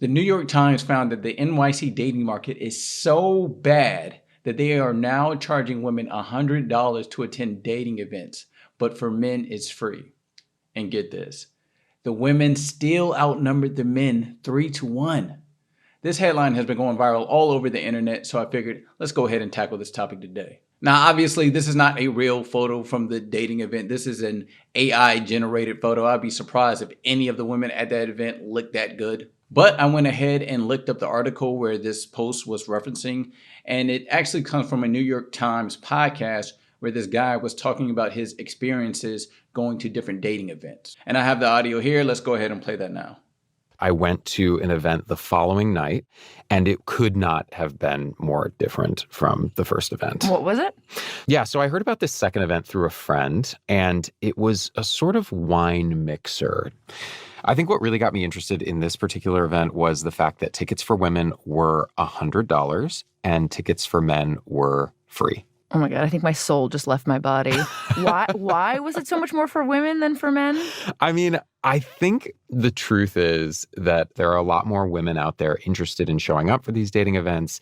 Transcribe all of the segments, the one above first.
The New York Times found that the NYC dating market is so bad that they are now charging women $100 to attend dating events, but for men it's free. And get this, the women still outnumbered the men 3-1. This headline has been going viral all over the internet, so I figured let's go ahead and tackle this topic today. Now, obviously, this is not a real photo from the dating event. This is an AI generated photo. I'd be surprised if any of the women at that event looked that good. But I went ahead and looked up the article where this post was referencing, and it actually comes from a New York Times podcast where this guy was talking about his experiences going to different dating events. And I have the audio here. Let's go ahead and play that now. I went to an event the following night, and it could not have been more different from the first event. What was it? Yeah, so I heard about this second event through a friend, and it was a sort of wine mixer. I think what really got me interested in this particular event was the fact that tickets for women were $100 and tickets for men were free. Oh my God, I think my soul just left my body. Why was it so much more for women than for men? I mean, I think the truth is that there are a lot more women out there interested in showing up for these dating events,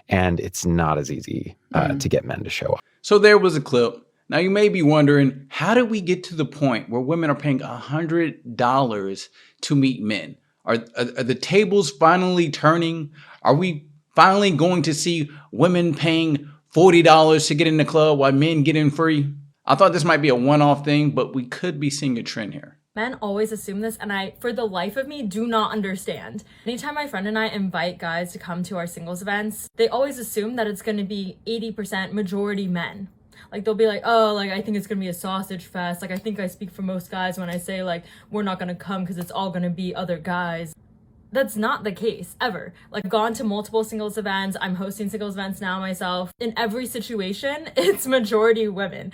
and it's not as easy to get men to show up. So there was a clip. Now you may be wondering, how did we get to the point where women are paying $100 to meet men? Are the tables finally turning? Are we finally going to see women paying $40 to get in the club while men get in free? I thought this might be a one-off thing, but we could be seeing a trend here. Men always assume this, and I, for the life of me, do not understand. Anytime my friend and I invite guys to come to our singles events, they always assume that it's going to be 80% majority men. Like, they'll be like, oh, like, I think it's going to be a sausage fest. Like, I think I speak for most guys when I say, like, we're not going to come because it's all going to be other guys. That's not the case, ever. Like, gone to multiple singles events. I'm hosting singles events now myself. In every situation, it's majority women.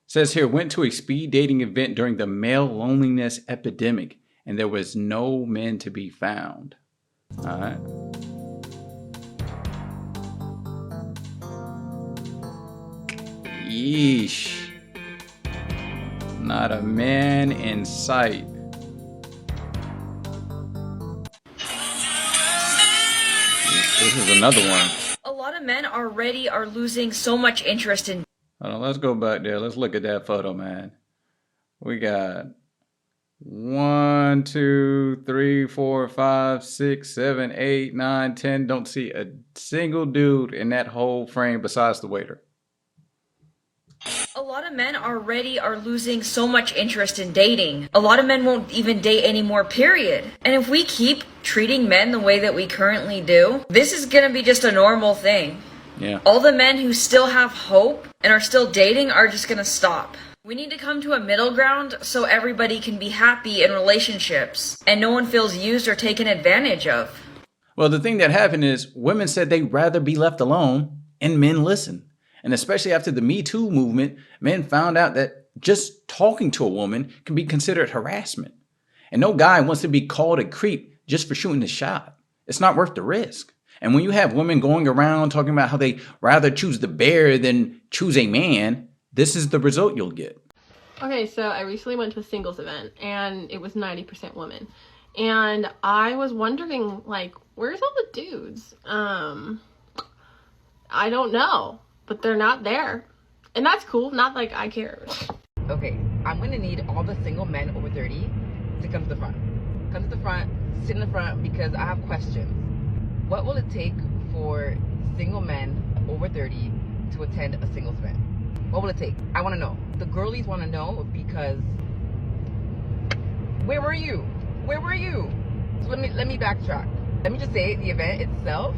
Says here, went to a speed dating event during the male loneliness epidemic, and there was no men to be found. All right. Yeesh. Not a man in sight. This is another one. A lot of men already are losing so much interest in. Hold on, let's go back there. Let's look at that photo, man. We got 1, 2, 3, 4, 5, 6, 7, 8, 9, 10. Don't see a single dude in that whole frame besides the waiter. A lot of men already are losing so much interest in dating. A lot of men won't even date anymore, period. And if we keep treating men the way that we currently do, this is gonna be just a normal thing. Yeah. All the men who still have hope and are still dating are just gonna stop. We need to come to a middle ground so everybody can be happy in relationships and no one feels used or taken advantage of. Well, the thing that happened is women said they'd rather be left alone, and men listen. And especially after the Me Too movement, men found out that just talking to a woman can be considered harassment. And no guy wants to be called a creep just for shooting a shot. It's not worth the risk. And when you have women going around talking about how they rather choose the bear than choose a man, this is the result you'll get. Okay, so I recently went to a singles event, and it was 90% women. And I was wondering, like, where's all the dudes? I don't know. But they're not there. And that's cool. Not like I care. Okay, I'm gonna need all the single men over 30 to come to the front. Come to the front, sit in the front, because I have questions. What will it take for single men over 30 to attend a singles event? What will it take? I wanna know. The girlies wanna know because where were you? Where were you? So let me backtrack. Let me just say the event itself,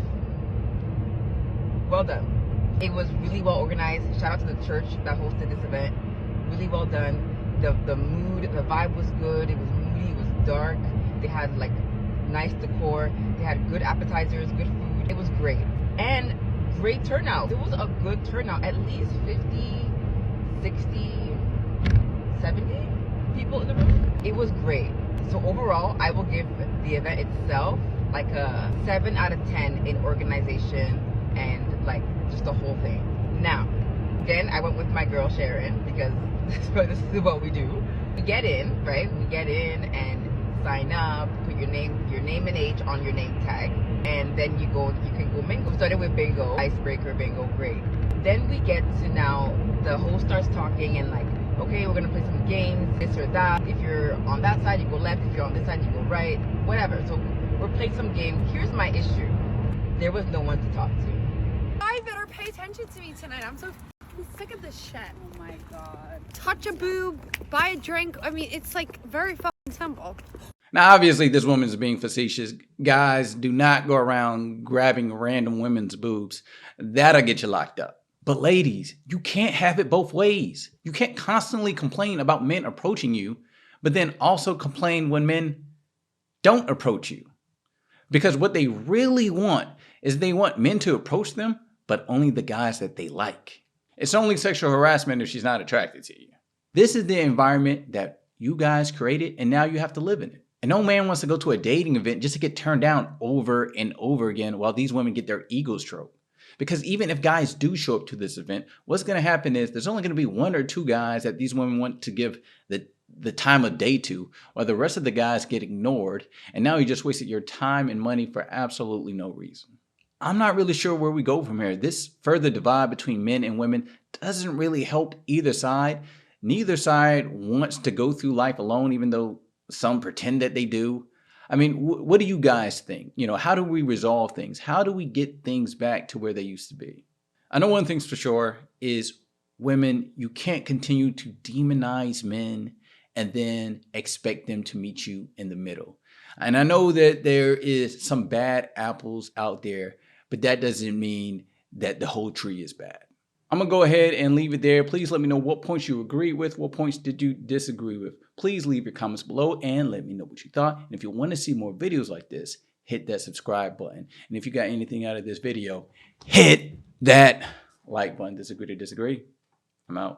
well done. It was really well organized. Shout out to the church that hosted this event. Really well done. The mood, the vibe was good. It was moody, it was dark. They had like nice decor. They had good appetizers, good food. It was great. And great turnout. There was a good turnout. At least 50, 60, 70 people in the room. It was great. So overall, I will give the event itself like a 7 out of 10 in organization and like just the whole thing. Now, again, I went with my girl Sharon because this is what we do. We get in, right? We get in and sign up, put your name and age on your name tag, and then you can go mingle. Started with bingo, icebreaker, bingo, great. Then we get to now the host starts talking and like, okay, we're gonna play some games, this or that. If you're on that side, you go left. If you're on this side, you go right. Whatever. So we're playing some game. Here's my issue. There was no one to talk to. I better pay attention to me tonight. I'm so sick of this shit. Oh my god. Touch a boob, buy a drink. I mean, it's like very fucking simple. Now, obviously, this woman is being facetious. Guys, do not go around grabbing random women's boobs. That'll get you locked up. But ladies, you can't have it both ways. You can't constantly complain about men approaching you, but then also complain when men don't approach you. Because what they really want is they want men to approach them, but only the guys that they like. It's only sexual harassment if she's not attracted to you. This is the environment that you guys created, and now you have to live in it. And no man wants to go to a dating event just to get turned down over and over again while these women get their egos stroked. Because even if guys do show up to this event, what's going to happen is there's only going to be one or two guys that these women want to give the time of day to, while the rest of the guys get ignored. And now you just wasted your time and money for absolutely no reason. I'm not really sure where we go from here. This further divide between men and women doesn't really help either side. Neither side wants to go through life alone, even though some pretend that they do. I mean, what do you guys think? You know, how do we resolve things? How do we get things back to where they used to be? I know one thing's for sure is women, you can't continue to demonize men and then expect them to meet you in the middle. And I know that there is some bad apples out there, but that doesn't mean that the whole tree is bad. I'm going to go ahead and leave it there. Please let me know what points you agree with, what points did you disagree with. Please leave your comments below and let me know what you thought. And if you want to see more videos like this, hit that subscribe button. And if you got anything out of this video, hit that like button. Disagree to disagree. I'm out.